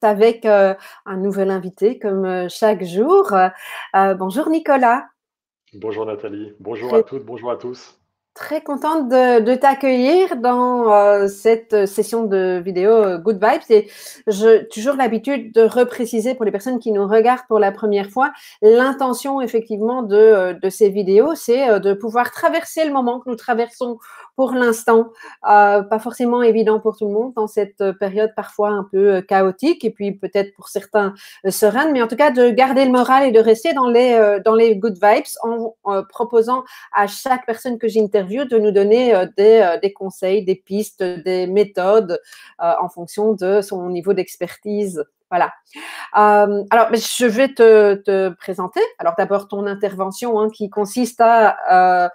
Avec un nouvel invité comme chaque jour. Bonjour Nicolas. Bonjour Nathalie, bonjour à Très, toutes, bonjour à tous. très contente de t'accueillir dans cette session de vidéo Good Vibes. Et j'ai toujours l'habitude de repréciser pour les personnes qui nous regardent pour la première fois, l'intention effectivement de ces vidéos, c'est de pouvoir traverser le moment que nous traversons pour l'instant. Pas forcément évident pour tout le monde dans cette période parfois un peu chaotique et puis peut-être pour certains sereine, mais en tout cas de garder le moral et de rester dans les good vibes en proposant à chaque personne que j'interviewe de nous donner des conseils, des pistes, des méthodes en fonction de son niveau d'expertise. Voilà. Alors, je vais te présenter. Alors, d'abord, ton intervention qui consiste à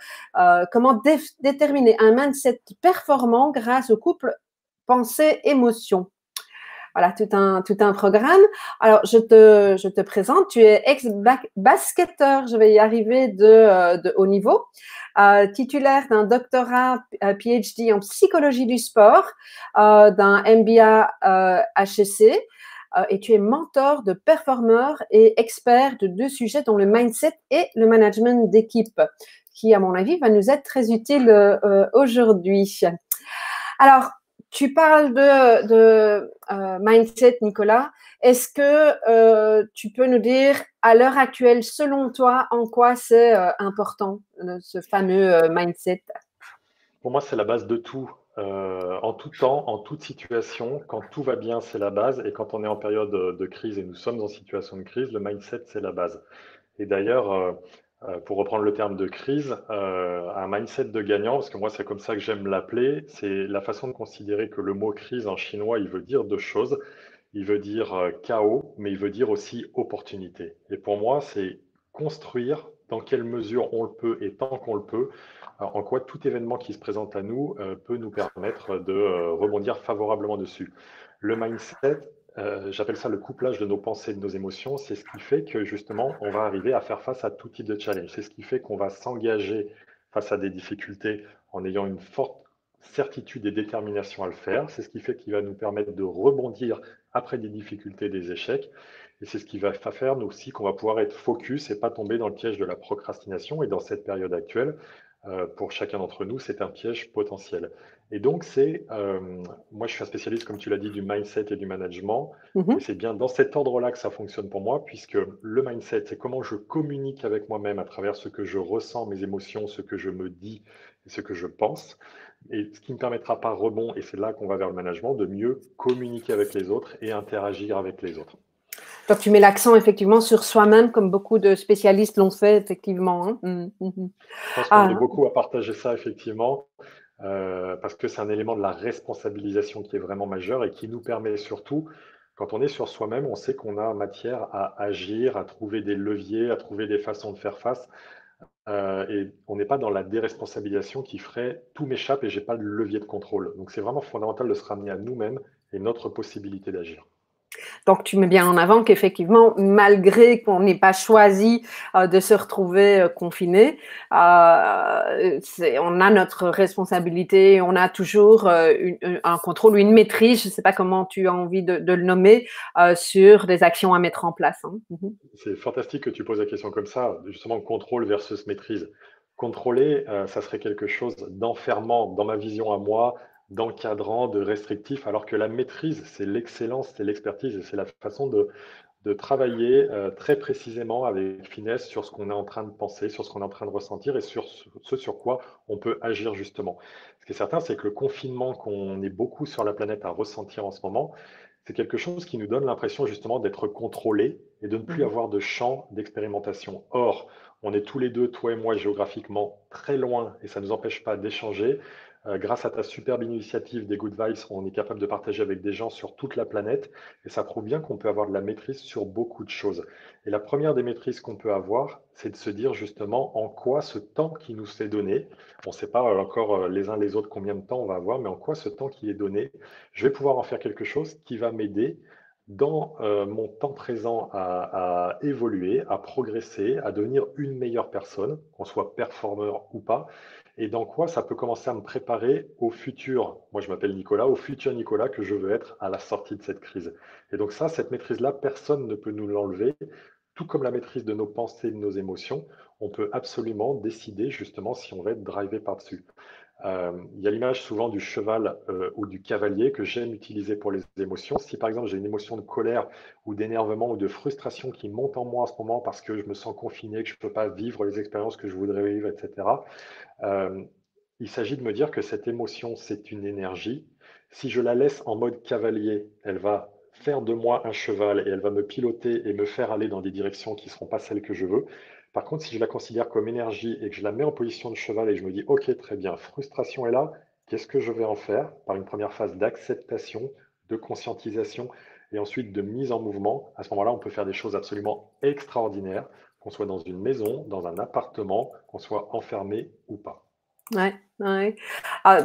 comment déterminer un mindset performant grâce au couple pensée-émotion. Voilà, tout un programme. Alors, je te présente. Tu es ex-basketteur, je vais y arriver, de haut niveau, titulaire d'un doctorat PhD en psychologie du sport, d'un MBA HEC, et tu es mentor de performeurs et expert de deux sujets dont le mindset et le management d'équipe, qui, à mon avis, va nous être très utile aujourd'hui. Alors, tu parles de mindset, Nicolas. Est-ce que tu peux nous dire, à l'heure actuelle, selon toi, en quoi c'est important, ce fameux mindset? Pour moi, c'est la base de tout. En tout temps, en toute situation, quand tout va bien, c'est la base. Et quand on est en période de crise et nous sommes en situation de crise, le mindset, c'est la base. Et d'ailleurs, pour reprendre le terme de crise, un mindset de gagnant, parce que moi, c'est comme ça que j'aime l'appeler, c'est la façon de considérer que le mot crise en chinois, il veut dire deux choses. Il veut dire chaos, mais il veut dire aussi opportunité. Et pour moi, c'est construire dans quelle mesure on le peut et tant qu'on le peut, en quoi tout événement qui se présente à nous peut nous permettre de rebondir favorablement dessus. Le mindset, j'appelle ça le couplage de nos pensées et de nos émotions, c'est ce qui fait que justement, on va arriver à faire face à tout type de challenge. C'est ce qui fait qu'on va s'engager face à des difficultés en ayant une forte certitude et détermination à le faire. C'est ce qui fait qu'il va nous permettre de rebondir après des difficultés, des échecs. Et c'est ce qui va faire nous aussi qu'on va pouvoir être focus et pas tomber dans le piège de la procrastination. Et dans cette période actuelle, pour chacun d'entre nous, c'est un piège potentiel. Et donc, moi je suis un spécialiste, comme tu l'as dit, du mindset et du management. Et Mhm. c'est bien dans cet ordre-là que ça fonctionne pour moi, puisque le mindset, c'est comment je communique avec moi-même à travers ce que je ressens, mes émotions, ce que je me dis et ce que je pense. Et ce qui me permettra par rebond, et c'est là qu'on va vers le management, de mieux communiquer avec les autres et interagir avec les autres. Donc, tu mets l'accent effectivement sur soi-même, comme beaucoup de spécialistes l'ont fait, effectivement. Hein. Je pense qu'on est Ah, beaucoup à partager ça, effectivement, parce que c'est un élément de la responsabilisation qui est vraiment majeur et qui nous permet surtout, quand on est sur soi-même, on sait qu'on a matière à agir, à trouver des leviers, à trouver des façons de faire face. Et on n'est pas dans la déresponsabilisation qui ferait tout m'échappe et j'ai pas de levier de contrôle. Donc c'est vraiment fondamental de se ramener à nous-mêmes et notre possibilité d'agir. donc, tu mets bien en avant qu'effectivement, malgré qu'on n'ait pas choisi de se retrouver confiné, on a notre responsabilité, on a toujours un contrôle ou une maîtrise, je ne sais pas comment tu as envie de le nommer, sur des actions à mettre en place. Hein. Mhm. C'est fantastique que tu poses la question comme ça, justement contrôle versus maîtrise. Contrôler, ça serait quelque chose d'enfermant dans ma vision à moi, d'encadrant, de restrictif, alors que la maîtrise, c'est l'excellence, c'est l'expertise et c'est la façon de travailler très précisément avec finesse sur ce qu'on est en train de penser, sur ce qu'on est en train de ressentir et sur ce sur quoi on peut agir justement. Ce qui est certain, c'est que le confinement qu'on est beaucoup sur la planète à ressentir en ce moment, c'est quelque chose qui nous donne l'impression justement d'être contrôlé et de ne plus Mhm. avoir de champ d'expérimentation. Or, on est tous les deux, toi et moi, géographiquement très loin et ça ne nous empêche pas d'échanger. Grâce à ta superbe initiative des Good Vibes, on est capable de partager avec des gens sur toute la planète et ça prouve bien qu'on peut avoir de la maîtrise sur beaucoup de choses. Et la première des maîtrises qu'on peut avoir, c'est de se dire justement en quoi ce temps qui nous est donné, on ne sait pas encore les uns les autres combien de temps on va avoir, mais en quoi ce temps qui est donné, je vais pouvoir en faire quelque chose qui va m'aider dans mon temps présent à évoluer, à progresser, à devenir une meilleure personne, qu'on soit performeur ou pas. et dans quoi ça peut commencer à me préparer au futur. Moi, je m'appelle Nicolas, au futur Nicolas que je veux être à la sortie de cette crise. Et donc ça, cette maîtrise-là, personne ne peut nous l'enlever. Tout comme la maîtrise de nos pensées, de nos émotions, on peut absolument décider justement si on va être drivé par-dessus. Il y a l'image souvent du cheval ou du cavalier que j'aime utiliser pour les émotions. Si par exemple j'ai une émotion de colère ou d'énervement ou de frustration qui monte en moi en ce moment parce que je me sens confiné, que je ne peux pas vivre les expériences que je voudrais vivre, etc., euh, il s'agit de me dire que cette émotion, c'est une énergie. Si je la laisse en mode cavalier, elle va faire de moi un cheval et elle va me piloter et me faire aller dans des directions qui ne seront pas celles que je veux. Par contre, si je la considère comme énergie et que je la mets en position de cheval et que je me dis, OK, très bien, frustration est là, qu'est-ce que je vais en faire? Par une première phase d'acceptation, de conscientisation et ensuite de mise en mouvement. À ce moment-là, on peut faire des choses absolument extraordinaires, qu'on soit dans une maison, dans un appartement, qu'on soit enfermé ou pas. Ouais, ouais.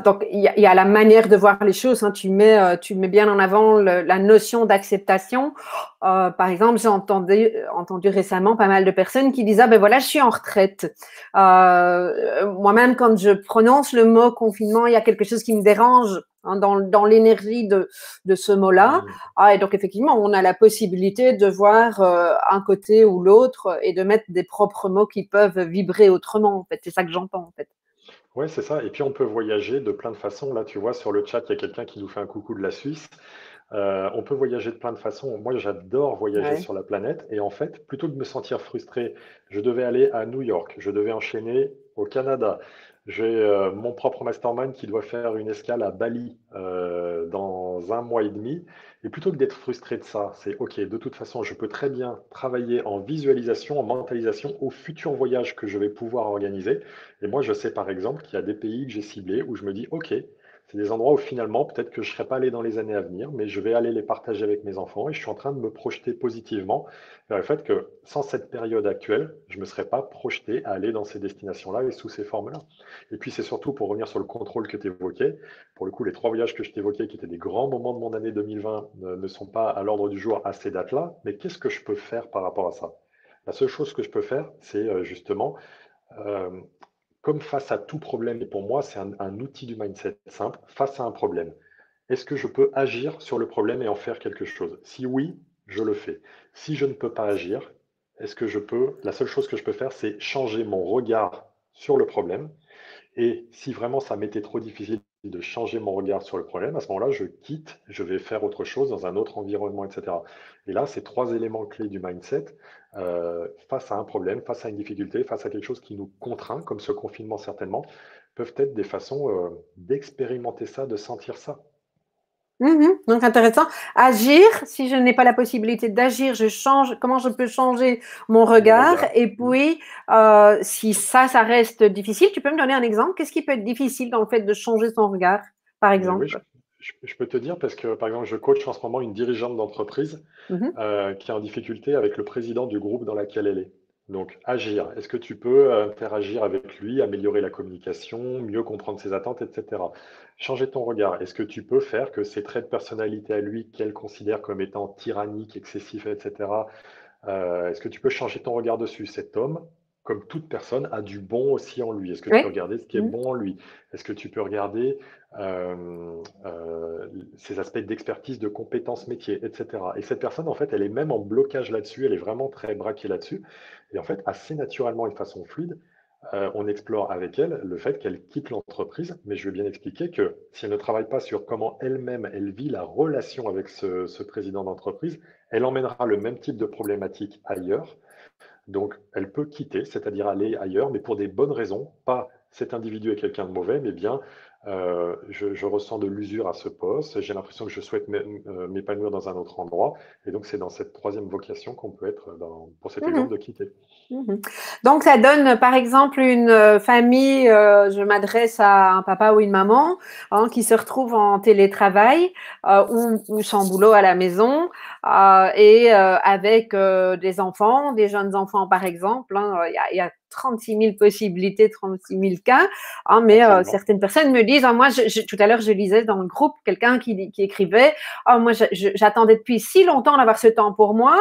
Donc, il y a la manière de voir les choses. Hein. Tu mets bien en avant la notion d'acceptation. Par exemple, j'ai entendu récemment pas mal de personnes qui disent, ah ben voilà, je suis en retraite. Moi-même, quand je prononce le mot confinement, il y a quelque chose qui me dérange hein, dans l'énergie de ce mot-là. Mmh. Et donc, effectivement, on a la possibilité de voir un côté ou l'autre et de mettre des propres mots qui peuvent vibrer autrement. En fait, c'est ça que j'entends. En fait. Ouais, c'est ça. Et puis on peut voyager de plein de façons. Là, tu vois, sur le chat, il y a quelqu'un qui nous fait un coucou de la Suisse. On peut voyager de plein de façons. Moi, j'adore voyager Ouais. sur la planète. Et en fait, plutôt que de me sentir frustré, je devais aller à New York, je devais enchaîner au Canada. J'ai mon propre mastermind qui doit faire une escale à Bali dans un mois et demi. Et plutôt que d'être frustré de ça, c'est OK, de toute façon, je peux très bien travailler en visualisation, en mentalisation au futur voyage que je vais pouvoir organiser. Et moi, je sais par exemple qu'il y a des pays que j'ai ciblés où je me dis OK, c'est des endroits où finalement, peut-être que je ne serai pas allé dans les années à venir, mais je vais aller les partager avec mes enfants et je suis en train de me projeter positivement vers le fait que sans cette période actuelle, je ne me serais pas projeté à aller dans ces destinations-là et sous ces formes-là. Et puis c'est surtout pour revenir sur le contrôle que tu évoquais. Pour le coup, les 3 voyages que je t'évoquais, qui étaient des grands moments de mon année 2020, ne sont pas à l'ordre du jour à ces dates-là. Mais qu'est-ce que je peux faire par rapport à ça? La seule chose que je peux faire, c'est justement euh, comme face à tout problème, et pour moi, c'est un outil du mindset simple, face à un problème, est-ce que je peux agir sur le problème et en faire quelque chose? Si oui, je le fais. Si je ne peux pas agir, est-ce que je peux, la seule chose que je peux faire, c'est changer mon regard sur le problème et si vraiment ça m'était trop difficile de changer mon regard sur le problème, à ce moment-là, je quitte, je vais faire autre chose dans un autre environnement, etc. Et là, ces 3 éléments clés du mindset, face à un problème, face à une difficulté, face à quelque chose qui nous contraint, comme ce confinement certainement, peuvent être des façons d'expérimenter ça, de sentir ça. Donc intéressant. Agir, si je n'ai pas la possibilité d'agir, je change. Comment je peux changer mon Mon regard? regard. Et puis, si ça reste difficile, tu peux me donner un exemple? Qu'est-ce qui peut être difficile dans le fait de changer son regard, par Mais oui, exemple? je peux te dire parce que, par exemple, je coach en ce moment une dirigeante d'entreprise Mhm. qui est en difficulté avec le président du groupe dans lequel elle est. Donc, agir. Est-ce que tu peux interagir avec lui, améliorer la communication, mieux comprendre ses attentes, etc. Changer ton regard. Est-ce que tu peux faire que ces traits de personnalité à lui, qu'elle considère comme étant tyranniques, excessifs, etc., est-ce que tu peux changer ton regard dessus? Cet homme, comme toute personne, a du bon aussi en lui. Est-ce que tu peux Oui. regarder ce qui est Mhm. bon en lui? Est-ce que tu peux regarder euh, ses aspects d'expertise, de compétences métiers, etc. Et cette personne, en fait, elle est même en blocage là-dessus, elle est vraiment très braquée là-dessus. Et en fait, assez naturellement et de façon fluide, on explore avec elle le fait qu'elle quitte l'entreprise, mais je vais bien expliquer que si elle ne travaille pas sur comment elle-même, elle vit la relation avec ce président d'entreprise, elle emmènera le même type de problématique ailleurs. Donc, elle peut quitter, c'est-à-dire aller ailleurs, mais pour des bonnes raisons, pas cet individu est quelqu'un de mauvais, mais bien je ressens de l'usure à ce poste, j'ai l'impression que je souhaite m'épanouir dans un autre endroit, et donc c'est dans cette troisième vocation qu'on peut être, pour cet exemple, Mhm. de quitter. Mhm. Donc, ça donne, par exemple, une famille, je m'adresse à un papa ou une maman hein, qui se retrouve en télétravail ou sans boulot à la maison et avec des enfants, des jeunes enfants, par exemple. Hein, il y a 36 000 possibilités, 36 000 cas. Ah, mais Absolument. certaines personnes me disent, moi, tout à l'heure, je lisais dans le groupe quelqu'un qui écrivait, moi, j'attendais depuis si longtemps d'avoir ce temps pour moi.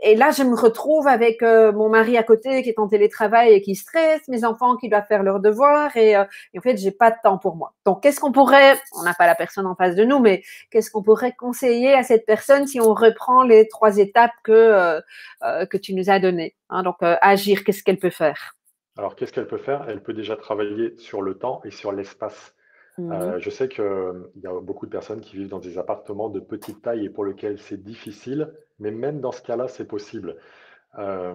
Et là, je me retrouve avec mon mari à côté qui est en télétravail et qui stresse, mes enfants qui doivent faire leurs devoirs et en fait, j'ai pas de temps pour moi. Donc, qu'est-ce qu'on pourrait, on n'a pas la personne en face de nous, mais qu'est-ce qu'on pourrait conseiller à cette personne si on reprend les 3 étapes que tu nous as données, hein? Donc, agir, qu'est-ce qu'elle peut faire? Alors, qu'est-ce qu'elle peut faire? Elle peut déjà travailler sur le temps et sur l'espace. Mmh. Je sais qu'il y a beaucoup de personnes qui vivent dans des appartements de petite taille et pour lesquels c'est difficile, mais même dans ce cas-là, c'est possible. Euh,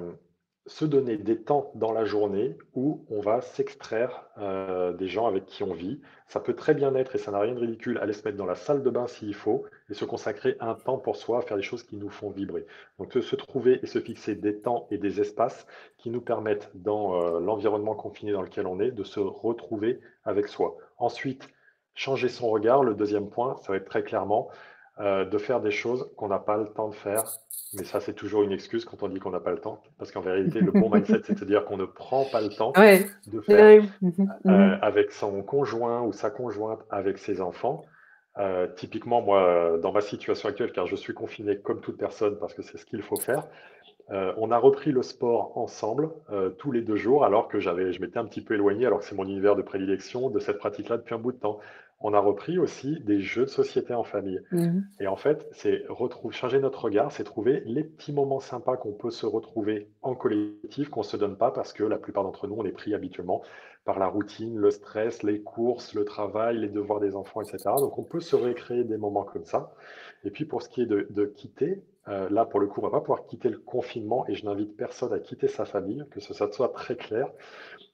Se donner des temps dans la journée où on va s'extraire des gens avec qui on vit. Ça peut très bien être, et ça n'a rien de ridicule, aller se mettre dans la salle de bain s'il faut et se consacrer un temps pour soi à faire des choses qui nous font vibrer. Donc se trouver et se fixer des temps et des espaces qui nous permettent, dans l'environnement confiné dans lequel on est, de se retrouver avec soi. Ensuite, changer son regard. Le deuxième point, ça va être très clairement de faire des choses qu'on n'a pas le temps de faire, mais ça, c'est toujours une excuse quand on dit qu'on n'a pas le temps, parce qu'en vérité, le bon mindset, c'est de se dire qu'on ne prend pas le temps Ouais. de faire Ouais. Mmh. avec son conjoint ou sa conjointe, avec ses enfants. Typiquement, moi, dans ma situation actuelle, car je suis confiné comme toute personne, parce que c'est ce qu'il faut faire, on a repris le sport ensemble tous les 2 jours, alors que je m'étais un petit peu éloigné, alors que c'est mon univers de prédilection de cette pratique-là depuis un bout de temps. On a repris aussi des jeux de société en famille. Mmh. Et en fait, c'est changer notre regard, c'est trouver les petits moments sympas qu'on peut se retrouver en collectif, qu'on ne se donne pas parce que la plupart d'entre nous, on est pris habituellement par la routine, le stress, les courses, le travail, les devoirs des enfants, etc. Donc on peut se recréer des moments comme ça. Et puis pour ce qui est de quitter, là pour le coup, on ne va pas pouvoir quitter le confinement et je n'invite personne à quitter sa famille, que ce soit très clair.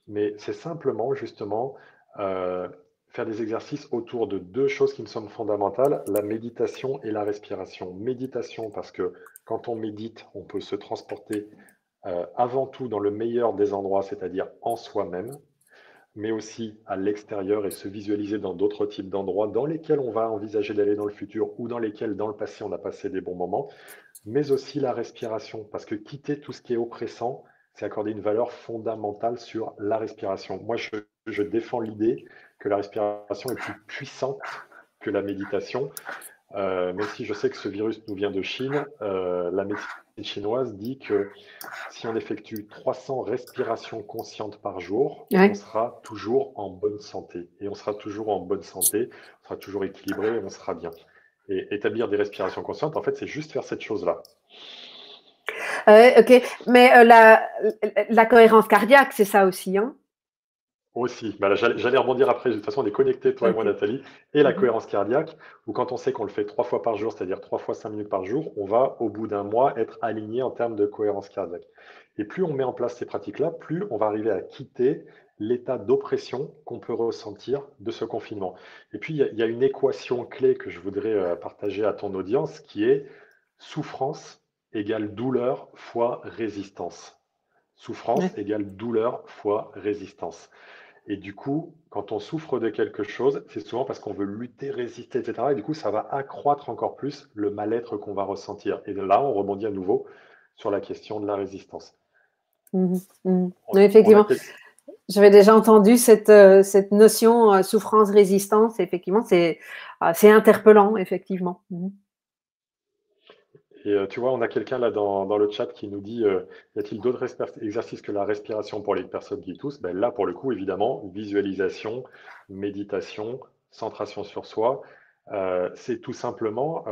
Mais c'est simplement, justement, euh, faire des exercices autour de 2 choses qui me semblent fondamentales, la méditation et la respiration. Méditation, parce que quand on médite, on peut se transporter avant tout dans le meilleur des endroits, c'est-à-dire en soi-même, mais aussi à l'extérieur et se visualiser dans d'autres types d'endroits dans lesquels on va envisager d'aller dans le futur ou dans lesquels, dans le passé, on a passé des bons moments, mais aussi la respiration, parce que quitter tout ce qui est oppressant, c'est accorder une valeur fondamentale sur la respiration. Moi, je défends l'idée que la respiration est plus puissante que la méditation, même si je sais que ce virus nous vient de Chine. La médecine chinoise dit que si on effectue 300 respirations conscientes par jour, on Ouais. sera toujours en bonne santé. Et on sera toujours en bonne santé, on sera toujours équilibré, on sera bien. Et établir des respirations conscientes, en fait, c'est juste faire cette chose-là. OK, mais la cohérence cardiaque, c'est ça aussi, hein? Aussi, bah là, j'allais rebondir après. De toute façon, on est connectés, toi et moi, OK. Nathalie, et la Mmh. cohérence cardiaque, où quand on sait qu'on le fait 3 fois par jour, c'est-à-dire 3 fois 5 minutes par jour, on va, au bout d'un mois, être aligné en termes de cohérence cardiaque. Et plus on met en place ces pratiques-là, plus on va arriver à quitter l'état d'oppression qu'on peut ressentir de ce confinement. Et puis, il y a une équation clé que je voudrais partager à ton audience, qui est souffrance égale douleur fois résistance. Souffrance Ouais. égale douleur fois résistance. Et du coup, quand on souffre de quelque chose, c'est souvent parce qu'on veut lutter, résister, etc. Et du coup, ça va accroître encore plus le mal-être qu'on va ressentir. Et là, on rebondit à nouveau sur la question de la résistance. Mmh. Mmh. On, Oui, on a effectivement. quel- J'avais déjà entendu cette notion, souffrance-résistance. Effectivement, c'est interpellant, effectivement. Mmh. Et tu vois, on a quelqu'un là dans le chat qui nous dit y a-t-il d'autres exercices que la respiration pour les personnes qui toussent? Ben là, pour le coup, évidemment, visualisation, méditation, centration sur soi. C'est tout simplement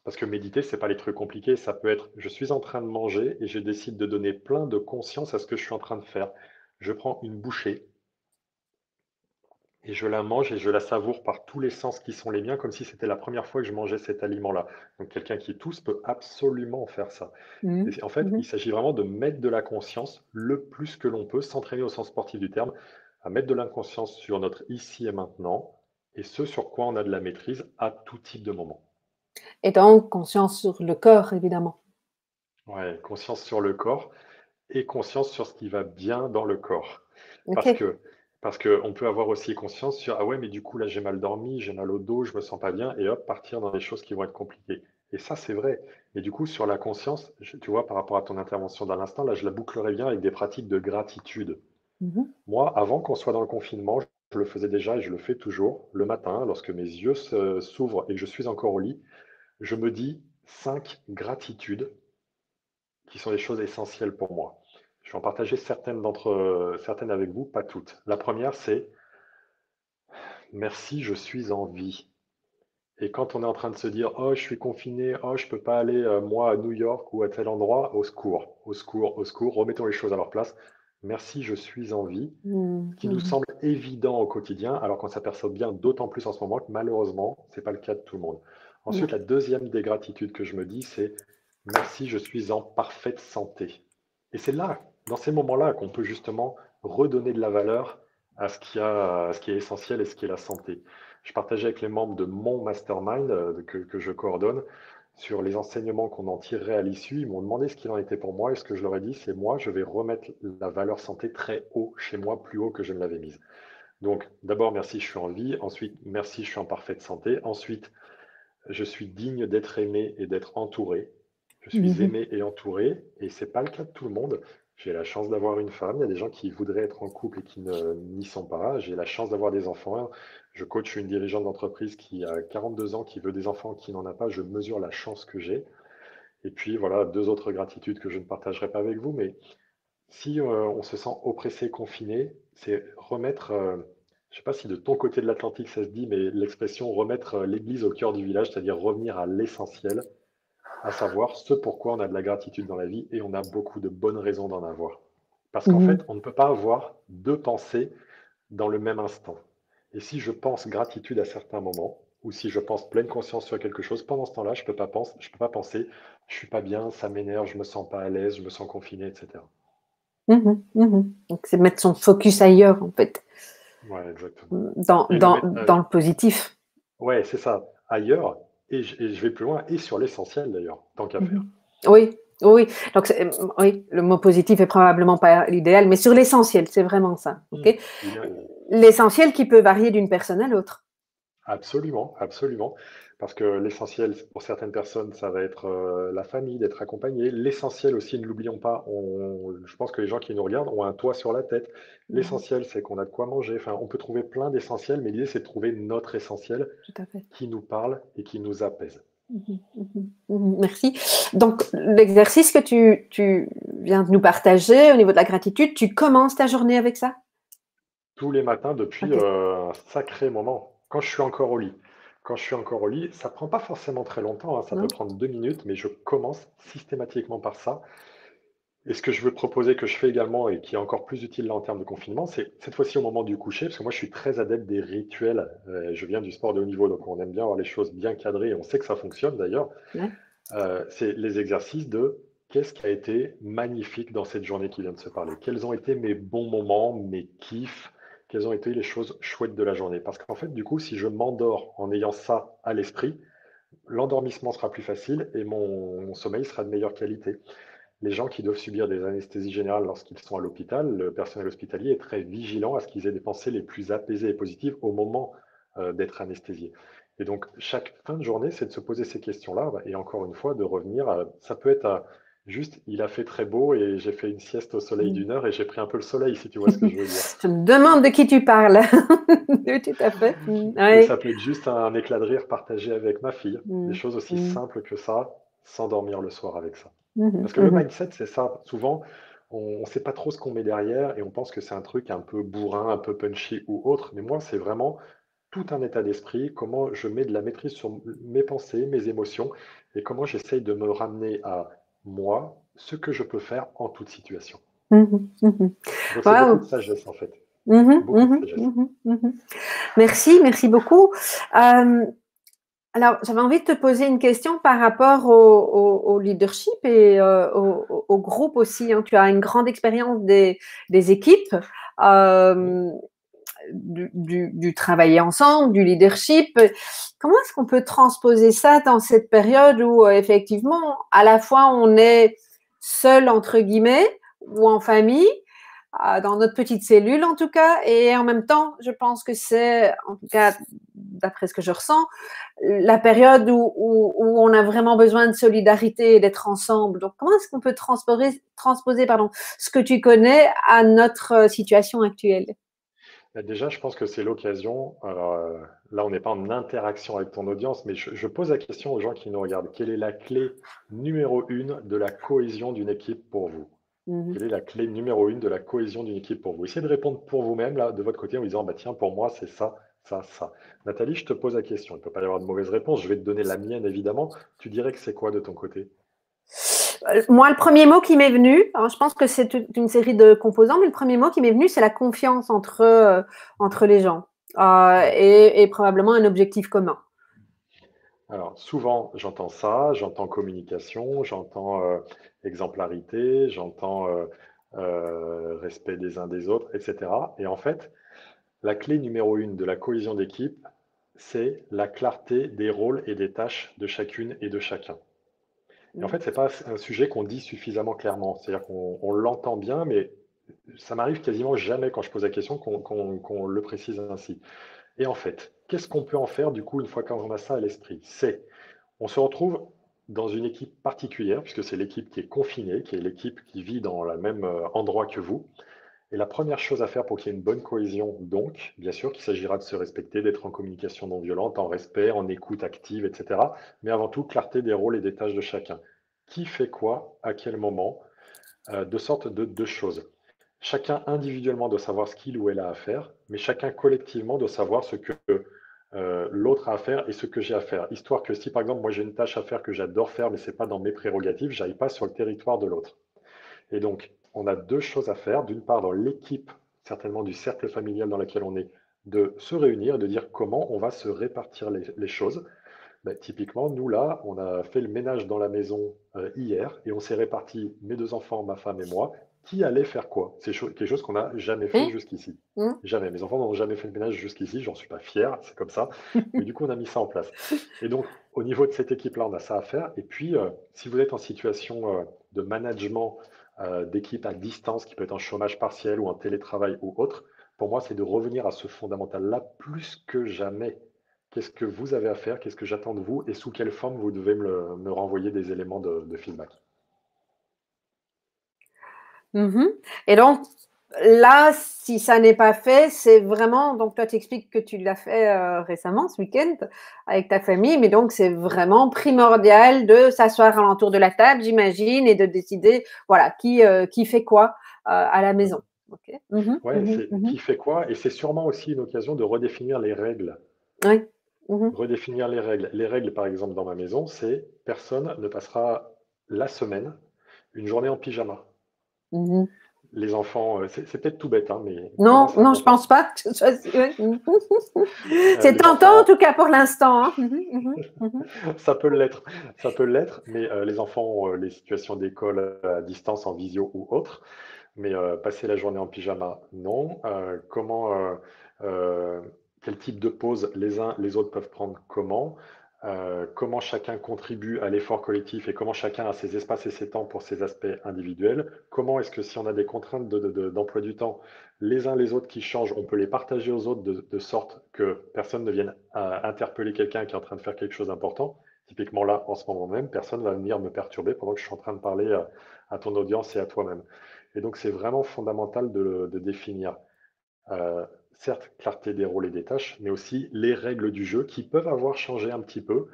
parce que méditer, c'est pas les trucs compliqués. Ça peut être je suis en train de manger et je décide de donner plein de conscience à ce que je suis en train de faire. Je prends une bouchée et je la mange et je la savoure par tous les sens qui sont les miens, comme si c'était la première fois que je mangeais cet aliment-là. Donc quelqu'un qui tousse peut absolument faire ça. Mmh. Et en fait, Mmh. il s'agit vraiment de mettre de la conscience le plus que l'on peut, s'entraîner au sens sportif du terme, à mettre de la conscience sur notre ici et maintenant, et ce sur quoi on a de la maîtrise à tout type de moment. Et donc conscience sur le corps, évidemment. Ouais, conscience sur le corps et conscience sur ce qui va bien dans le corps. Parce OK. que, parce que on peut avoir aussi conscience sur, ah ouais, mais du coup, là, j'ai mal dormi, j'ai mal au dos, je me sens pas bien, et hop, partir dans des choses qui vont être compliquées. Et ça, c'est vrai. Et du coup, sur la conscience, tu vois, par rapport à ton intervention dans l'instant, là, je la bouclerai bien avec des pratiques de gratitude. Mhm. Moi, avant qu'on soit dans le confinement, je le faisais déjà et je le fais toujours. Le matin, lorsque mes yeux s'ouvrent et que je suis encore au lit, je me dis 5 gratitudes qui sont des choses essentielles pour moi. Je vais en partager certaines avec vous, pas toutes. La première, c'est merci, je suis en vie. Et quand on est en train de se dire, oh, je suis confiné, oh, je peux pas aller, moi, à New York ou à tel endroit, au secours, au secours, au secours, remettons les choses à leur place. Merci, je suis en vie, qui nous Mhm. semble évident au quotidien, alors qu'on s'aperçoit bien d'autant plus en ce moment que malheureusement, c'est pas le cas de tout le monde. Non. Ensuite, la deuxième des gratitudes que je me dis, c'est merci, je suis en parfaite santé. Et c'est là, dans ces moments-là, qu'on peut justement redonner de la valeur à ce qui est essentiel et ce qui est la santé. Je partageais avec les membres de mon mastermind que je coordonne sur les enseignements qu'on en tirerait à l'issue. Ils m'ont demandé ce qu'il en était pour moi et ce que je leur ai dit, c'est moi, je vais remettre la valeur santé très haut chez moi, plus haut que je ne l'avais mise. Donc, d'abord, merci, je suis en vie. Ensuite, merci, je suis en parfaite santé. Ensuite, je suis digne d'être aimé et d'être entouré. Je suis Mhm. aimé et entouré, et c'est pas le cas de tout le monde. J'ai la chance d'avoir une femme. Il y a des gens qui voudraient être en couple et qui n'y sont pas. J'ai la chance d'avoir des enfants. Je coach une dirigeante d'entreprise qui a 42 ans, qui veut des enfants, qui n'en a pas. Je mesure la chance que j'ai. Et puis voilà, deux autres gratitudes que je ne partagerai pas avec vous. Mais si on se sent oppressé, confiné, c'est remettre, je ne sais pas si de ton côté de l'Atlantique ça se dit, mais l'expression remettre l'église au cœur du village, c'est-à-dire revenir à l'essentiel, à savoir ce pourquoi on a de la gratitude dans la vie et on a beaucoup de bonnes raisons d'en avoir. Parce qu'en Mhm. fait, on ne peut pas avoir deux pensées dans le même instant. Et si je pense gratitude à certains moments, ou si je pense pleine conscience sur quelque chose, pendant ce temps-là, je peux pas penser, je suis pas bien, ça m'énerve, je me sens pas à l'aise, je me sens confiné, etc. Mhm. Mhm. Donc, c'est mettre son focus ailleurs, en fait, Ouais, exactement. dans, Et le dans, mettre, dans le positif. ouais, c'est ça, ailleurs, et je vais plus loin, et sur l'essentiel d'ailleurs, tant qu'à faire. Mhm. Oui, oui. Donc, oui, le mot positif est probablement pas l'idéal, mais sur l'essentiel, c'est vraiment ça. Ok. Il est- L'essentiel qui peut varier d'une personne à l'autre. Absolument, absolument. Parce que l'essentiel, pour certaines personnes, ça va être la famille, d'être accompagné. L'essentiel aussi, ne l'oublions pas, je pense que les gens qui nous regardent ont un toit sur la tête. Mhm. L'essentiel, c'est qu'on a de quoi manger. Enfin, on peut trouver plein d'essentiels, mais l'idée, c'est de trouver notre essentiel Tout à fait. qui nous parle et qui nous apaise. Mhm. Mhm. Mhm. Merci. Donc, l'exercice que tu viens de nous partager au niveau de la gratitude, tu commences ta journée avec ça? Tous les matins depuis Ok. un sacré moment, quand je suis encore au lit. Quand je suis encore au lit, ça prend pas forcément très longtemps, hein, ça peut Non? prendre 2 minutes, mais je commence systématiquement par ça. Et ce que je veux proposer, que je fais également et qui est encore plus utile là en termes de confinement, c'est cette fois-ci au moment du coucher, parce que moi je suis très adepte des rituels. Je viens du sport de haut niveau, donc on aime bien avoir les choses bien cadrées et on sait que ça fonctionne d'ailleurs. Ouais. C'est les exercices de qu'est-ce qui a été magnifique dans cette journée qui vient de se parler? Quels ont été mes bons moments, mes kiffs? Quelles ont été les choses chouettes de la journée? Parce qu'en fait, du coup, si je m'endors en ayant ça à l'esprit, l'endormissement sera plus facile et mon sommeil sera de meilleure qualité. Les gens qui doivent subir des anesthésies générales lorsqu'ils sont à l'hôpital, le personnel hospitalier est très vigilant à ce qu'ils aient des pensées les plus apaisées et positives au moment d'être anesthésiés. Et donc, chaque fin de journée, c'est de se poser ces questions-là et encore une fois, de revenir ça peut être juste, il a fait très beau et j'ai fait une sieste au soleil Mm. d'1 heure et j'ai pris un peu le soleil, si tu vois ce que je veux dire. Je me demande de qui tu parles. Oui, tout à fait. Et Oui. ça peut être juste un éclat de rire partagé avec ma fille, des Mm. choses aussi Mm. simples que ça, s'endormir le soir avec ça. Mhm. Parce que le Mhm. mindset, c'est ça. Souvent, on ne sait pas trop ce qu'on met derrière et on pense que c'est un truc un peu bourrin, un peu punchy ou autre. Mais moi, c'est vraiment tout un état d'esprit, comment je mets de la maîtrise sur mes pensées, mes émotions et comment j'essaye de me ramener à moi, ce que je peux faire en toute situation. Mhm. Mhm. Donc, c'est beaucoup de Wow. sagesse en fait. Mhm. Beaucoup de Mhm. sagesse. Mhm. Mhm. Merci, merci beaucoup. Euh, alors, j'avais envie de te poser une question par rapport au leadership et au groupe aussi, hein. Tu as une grande expérience des équipes, Oui. euh, du travailler ensemble, du leadership. Comment est-ce qu'on peut transposer ça dans cette période où effectivement, à la fois on est seul entre guillemets ou en famille, dans notre petite cellule en tout cas. Et en même temps, je pense que c'est, en tout cas, d'après ce que je ressens, la période où on a vraiment besoin de solidarité et d'être ensemble. Donc, comment est-ce qu'on peut transposer ce que tu connais à notre situation actuelle? Déjà, je pense que c'est l'occasion. Alors, là, on n'est pas en interaction avec ton audience, mais je pose la question aux gens qui nous regardent. Quelle est la clé numéro une de la cohésion d'une équipe pour vous? Mhm. Quelle est la clé numéro une de la cohésion d'une équipe pour vous? Essayez de répondre pour vous-même, là, de votre côté, en disant, bah, tiens, pour moi, c'est ça, ça, ça. Nathalie, je te pose la question. Il ne peut pas y avoir de mauvaise réponse. Je vais te donner la mienne, évidemment. Tu dirais que c'est quoi de ton côté? Moi, le premier mot qui m'est venu, alors je pense que c'est une série de composants, mais le premier mot qui m'est venu, c'est la confiance entre les gens Ouais. et probablement un objectif commun. Alors, souvent, j'entends ça, j'entends communication, j'entends exemplarité, j'entends respect des uns des autres, etc. Et en fait, la clé numéro une de la cohésion d'équipe, c'est la clarté des rôles et des tâches de chacune et de chacun. Et en fait, c'est pas un sujet qu'on dit suffisamment clairement. C'est-à-dire qu'on l'entend bien, mais ça m'arrive quasiment jamais quand je pose la question qu'on le précise ainsi. Et en fait, qu'est-ce qu'on peut en faire du coup une fois qu'on a ça à l'esprit? On se retrouve dans une équipe particulière, puisque c'est l'équipe qui est confinée, qui est l'équipe qui vit dans le même endroit que vous. Et la première chose à faire pour qu'il y ait une bonne cohésion, donc, bien sûr qu'il s'agira de se respecter, d'être en communication non violente, en respect, en écoute active, etc. Mais avant tout, clarté des rôles et des tâches de chacun. Qui fait quoi, à quel moment, de sorte de deux choses. Chacun individuellement doit savoir ce qu'il ou elle a à faire, mais chacun collectivement doit savoir ce que l'autre a à faire et ce que j'ai à faire. Histoire que si par exemple moi j'ai une tâche à faire que j'adore faire, mais ce n'est pas dans mes prérogatives, j'aille pas sur le territoire de l'autre. Et donc on a deux choses à faire. D'une part, dans l'équipe, certainement du cercle familial dans lequel on est, de se réunir, de dire comment on va se répartir les choses. Ben, typiquement, nous là, on a fait le ménage dans la maison hier et on s'est réparti, mes deux enfants, ma femme et moi, qui allait faire quoi. C'est quelque chose qu'on n'a jamais fait Oui. jusqu'ici. Mm. Jamais. Mes enfants n'ont jamais fait le ménage jusqu'ici, j'en suis pas fier, c'est comme ça. Mais du coup, on a mis ça en place. Et donc, au niveau de cette équipe-là, on a ça à faire. Et puis, si vous êtes en situation de management d'équipe à distance, qui peut être en chômage partiel ou en télétravail ou autre, pour moi, c'est de revenir à ce fondamental-là plus que jamais. Qu'est-ce que vous avez à faire? Qu'est-ce que j'attends de vous? Et sous quelle forme vous devez me renvoyer des éléments de feedback? Mhm. Et donc, là, si ça n'est pas fait, c'est vraiment, donc toi tu expliques que tu l'as fait récemment, ce week-end, avec ta famille, mais donc c'est vraiment primordial de s'asseoir alentour de la table, j'imagine, et de décider, voilà, qui fait quoi à la Ouais, maison. Ok. Mhm, ouais, mhm, c'est mhm. qui fait quoi? Et c'est sûrement aussi une occasion de redéfinir les règles. Oui. Mhm, Redéfinir les règles. Les règles, par exemple, dans ma maison, c'est personne ne passera la semaine une journée en pyjama. mhm. Les enfants, c'est peut-être tout bête, hein, mais pour moi, Non, c'est non, je important. pense pas que ce soit ouais. Mhm. C'est Les tentant en enfants, tout cas pour l'instant, hein. Mhm, mhm, mhm. ça peut l'être, ça peut l'être, mais les enfants ont les situations d'école à distance, en visio ou autre. Mais passer la journée en pyjama, non. Euh, quel type de pause les uns les autres peuvent prendre comment? Comment chacun contribue à l'effort collectif et comment chacun a ses espaces et ses temps pour ses aspects individuels? Comment est-ce que si on a des contraintes d'emploi du temps, les uns les autres qui changent, on peut les partager aux autres de sorte que personne ne vienne interpeller quelqu'un qui est en train de faire quelque chose d'important? Typiquement là, en ce moment même, personne ne va venir me perturber pendant que je suis en train de parler à ton audience et à toi-même. Et donc, c'est vraiment fondamental de définir, euh, certes, clarté des rôles et des tâches, mais aussi les règles du jeu qui peuvent avoir changé un petit peu.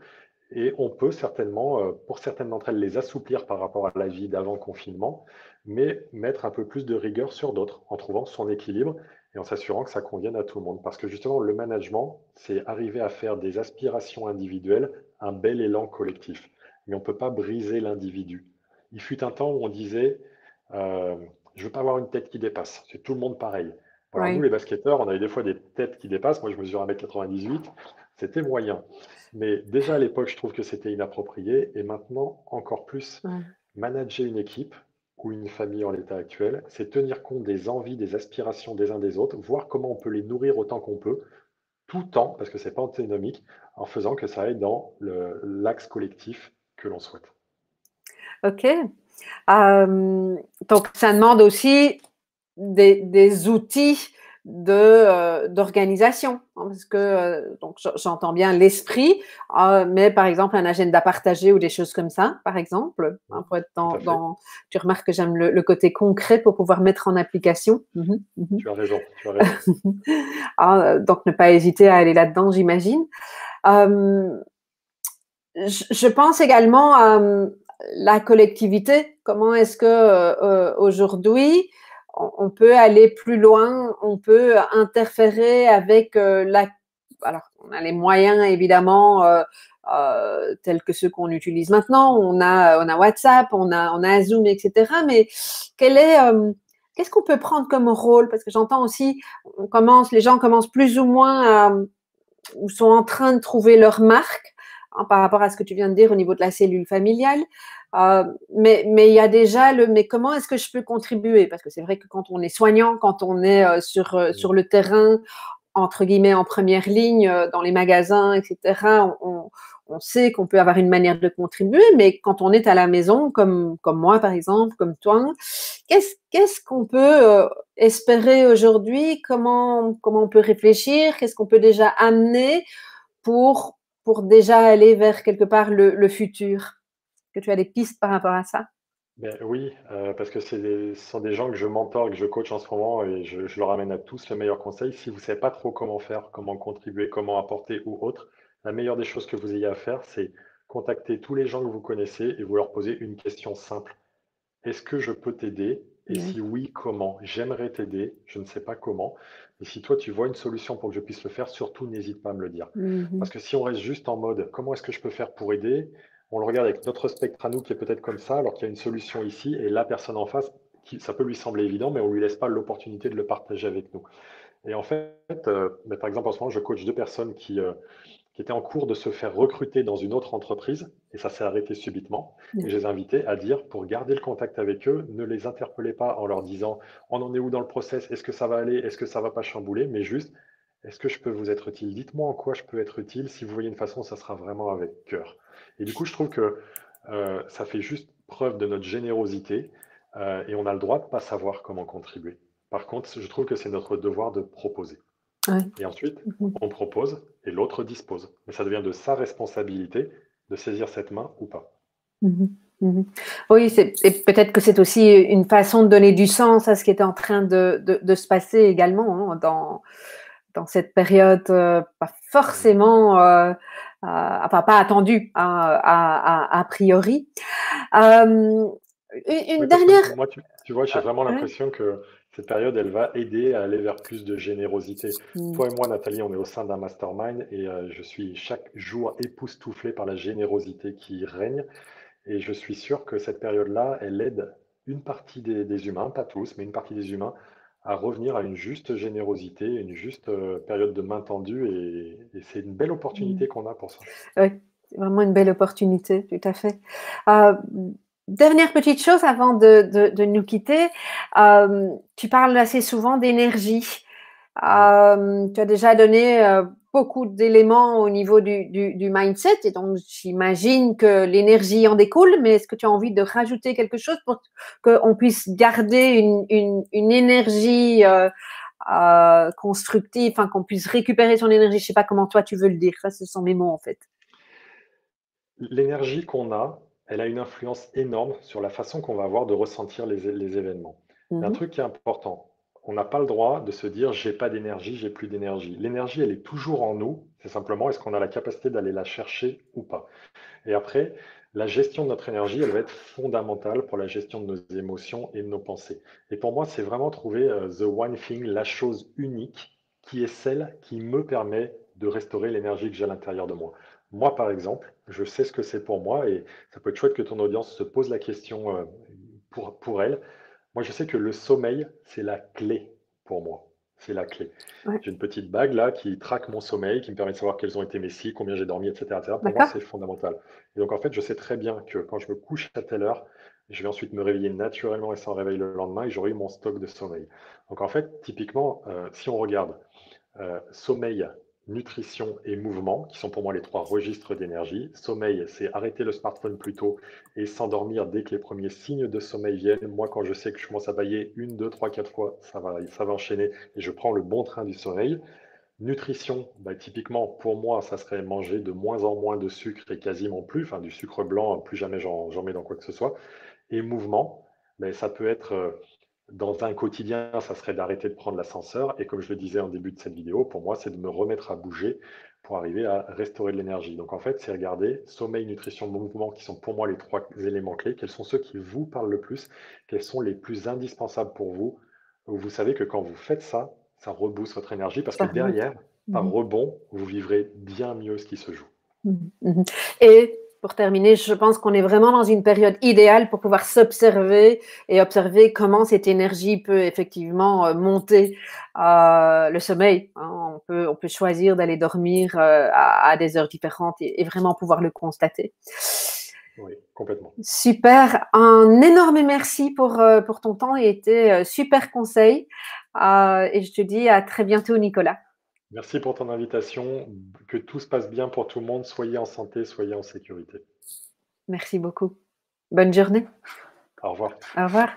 Et on peut certainement, pour certaines d'entre elles, les assouplir par rapport à la vie d'avant confinement, mais mettre un peu plus de rigueur sur d'autres en trouvant son équilibre et en s'assurant que ça convienne à tout le monde. Parce que justement, le management, c'est arriver à faire des aspirations individuelles un bel élan collectif. Mais on ne peut pas briser l'individu. Il fut un temps où on disait, euh, je ne veux pas avoir une tête qui dépasse. C'est tout le monde pareil. Alors nous, Oui. les basketteurs, on avait des fois des têtes qui dépassent. Moi, je mesure 1,98 m. C'était moyen. Mais déjà à l'époque, je trouve que c'était inapproprié. Et maintenant, encore plus, Ouais. manager une équipe ou une famille en l'état actuel, c'est tenir compte des envies, des aspirations des uns des autres, voir comment on peut les nourrir autant qu'on peut, tout en, parce que c'est pas antinomique, en faisant que ça aille dans l'axe collectif que l'on souhaite. Ok. Donc, ça demande aussi des outils d'organisation. Parce que donc j'entends bien l'esprit, mais par exemple un agenda partagé ou des choses comme ça, par exemple, pour être Tout à fait. tu remarques que j'aime le côté concret pour pouvoir mettre en application. Tu as raison, tu as raison. Donc ne pas hésiter à aller là-dedans, j'imagine. Je pense également à la collectivité. Comment est-ce que aujourd'hui on peut aller plus loin, on peut interférer avec alors on a les moyens évidemment tels que ceux qu'on utilise maintenant. On a WhatsApp, on a Zoom, etc. Mais qu'est-ce qu'on peut prendre comme rôle? Parce que j'entends aussi, les gens commencent plus ou moins ou sont en train de trouver leur marque par rapport à ce que tu viens de dire au niveau de la cellule familiale. Mais il y a déjà mais comment est-ce que je peux contribuer? Parce que c'est vrai que quand on est soignant, quand on est sur le terrain, entre guillemets, en première ligne, dans les magasins, etc., on sait qu'on peut avoir une manière de contribuer, mais quand on est à la maison, comme moi par exemple, comme toi, qu'est-ce qu'on peut espérer aujourd'hui? Comment on peut réfléchir? Qu'est-ce qu'on peut déjà amener pour, pour déjà aller vers quelque part le futur? Que tu as des pistes par rapport à ça? Ben oui, parce que ce sont des gens que je mentor, que je coach en ce moment et je leur amène à tous le meilleur conseil. Si vous ne savez pas trop comment faire, comment contribuer, comment apporter ou autre, la meilleure des choses que vous ayez à faire, c'est contacter tous les gens que vous connaissez et vous leur poser une question simple. Est-ce que je peux t'aider? Et Oui. si oui, comment? J'aimerais t'aider, je ne sais pas comment. Et si toi, tu vois une solution pour que je puisse le faire, surtout n'hésite pas à me le dire. Mhm. Parce que si on reste juste en mode comment est-ce que je peux faire pour aider, on le regarde avec notre spectre à nous qui est peut-être comme ça, alors qu'il y a une solution ici, et la personne en face, ça peut lui sembler évident, mais on ne lui laisse pas l'opportunité de le partager avec nous. Et en fait, par exemple, en ce moment, je coach deux personnes qui étaient en cours de se faire recruter dans une autre entreprise, et ça s'est arrêté subitement. Et je les ai invités à dire, pour garder le contact avec eux, ne les interpellez pas en leur disant, on en est où dans le process, est-ce que ça va aller, est-ce que ça va pas chambouler, mais juste, est-ce que je peux vous être utile? Dites-moi en quoi je peux être utile. Si vous voyez une façon, ça sera vraiment avec cœur. Et du coup, je trouve que ça fait juste preuve de notre générosité et on a le droit de ne pas savoir comment contribuer. Par contre, je trouve que c'est notre devoir de proposer. Ouais. Et ensuite, Mhm. on propose et l'autre dispose. Mais ça devient de sa responsabilité de saisir cette main ou pas. Mhm. Mhm. Oui, et peut-être que c'est aussi une façon de donner du sens à ce qui est en train de se passer également dans cette période pas forcément, enfin pas attendue a priori. Euh, une Oui, parce que dernière. moi, tu vois, j'ai vraiment Ouais. l'impression que cette période, elle va aider à aller vers plus de générosité. Mm. Toi et moi, Nathalie, on est au sein d'un mastermind et je suis chaque jour époustouflé par la générosité qui règne. Et je suis sûr que cette période-là, elle aide une partie des humains, pas tous, mais une partie des humains, à revenir à une juste générosité, une juste période de main tendue. Et c'est une belle Mm. opportunité qu'on a pour ça. Oui, c'est vraiment une belle opportunité, tout à fait. Euh, Dernière petite chose avant de nous quitter, tu parles assez souvent d'énergie. Oui. Tu as déjà donné beaucoup d'éléments au niveau du mindset et donc j'imagine que l'énergie en découle, mais est-ce que tu as envie de rajouter quelque chose pour qu'on puisse garder une énergie constructive, enfin, qu'on puisse récupérer son énergie? Je ne sais pas comment toi tu veux le dire, ça ce sont mes mots en fait. L'énergie qu'on a, elle a une influence énorme sur la façon qu'on va avoir de ressentir les événements. Il y a un Mhm. truc qui est important. On n'a pas le droit de se dire j'ai pas d'énergie, j'ai plus d'énergie. L'énergie, elle est toujours en nous. C'est simplement est-ce qu'on a la capacité d'aller la chercher ou pas. Et après, la gestion de notre énergie, elle va être fondamentale pour la gestion de nos émotions et de nos pensées. Et pour moi, c'est vraiment trouver the one thing, la chose unique, qui est celle qui me permet de restaurer l'énergie que j'ai à l'intérieur de moi. Moi, par exemple, je sais ce que c'est pour moi et ça peut être chouette que ton audience se pose la question pour elle. Moi, je sais que le sommeil, c'est la clé pour moi. C'est la clé. Ouais, J'ai une petite bague là qui traque mon sommeil, qui me permet de savoir quels ont été mes cycles, combien j'ai dormi, etc., etc. Pour moi, d'accord. c'est fondamental. Et donc, en fait, je sais très bien que quand je me couche à telle heure, je vais ensuite me réveiller naturellement et sans réveil le lendemain et j'aurai eu mon stock de sommeil. Donc, en fait, typiquement, si on regarde sommeil, nutrition et mouvement, qui sont pour moi les 3 registres d'énergie. Sommeil, c'est arrêter le smartphone plus tôt et s'endormir dès que les premiers signes de sommeil viennent. Moi, quand je sais que je commence à bâiller 1, 2, 3, 4 fois, ça va enchaîner et je prends le bon train du sommeil. Nutrition, bah, typiquement, pour moi, ça serait manger de moins en moins de sucre et quasiment plus, enfin du sucre blanc, plus jamais j'en mets dans quoi que ce soit. Et mouvement, mais ça peut être dans un quotidien, ça serait d'arrêter de prendre l'ascenseur. Et comme je le disais en début de cette vidéo, pour moi, c'est de me remettre à bouger pour arriver à restaurer de l'énergie. Donc en fait, c'est regarder sommeil, nutrition, mouvement, qui sont pour moi les 3 éléments clés. Quels sont ceux qui vous parlent le plus? Quels sont les plus indispensables pour vous? Où vous savez que quand vous faites ça, ça rebooste votre énergie parce que Ça remonte. derrière, par rebond, vous vivrez bien mieux ce qui se joue. Et pour terminer, je pense qu'on est vraiment dans une période idéale pour pouvoir s'observer et observer comment cette énergie peut effectivement monter le sommeil. Hein. On peut choisir d'aller dormir à des heures différentes et vraiment pouvoir le constater. Oui, complètement. Super. Un énorme merci pour ton temps et tes super conseils. Et je te dis à très bientôt, Nicolas. Merci pour ton invitation. Que tout se passe bien pour tout le monde. Soyez en santé, soyez en sécurité. Merci beaucoup. Bonne journée. Au revoir. Au revoir.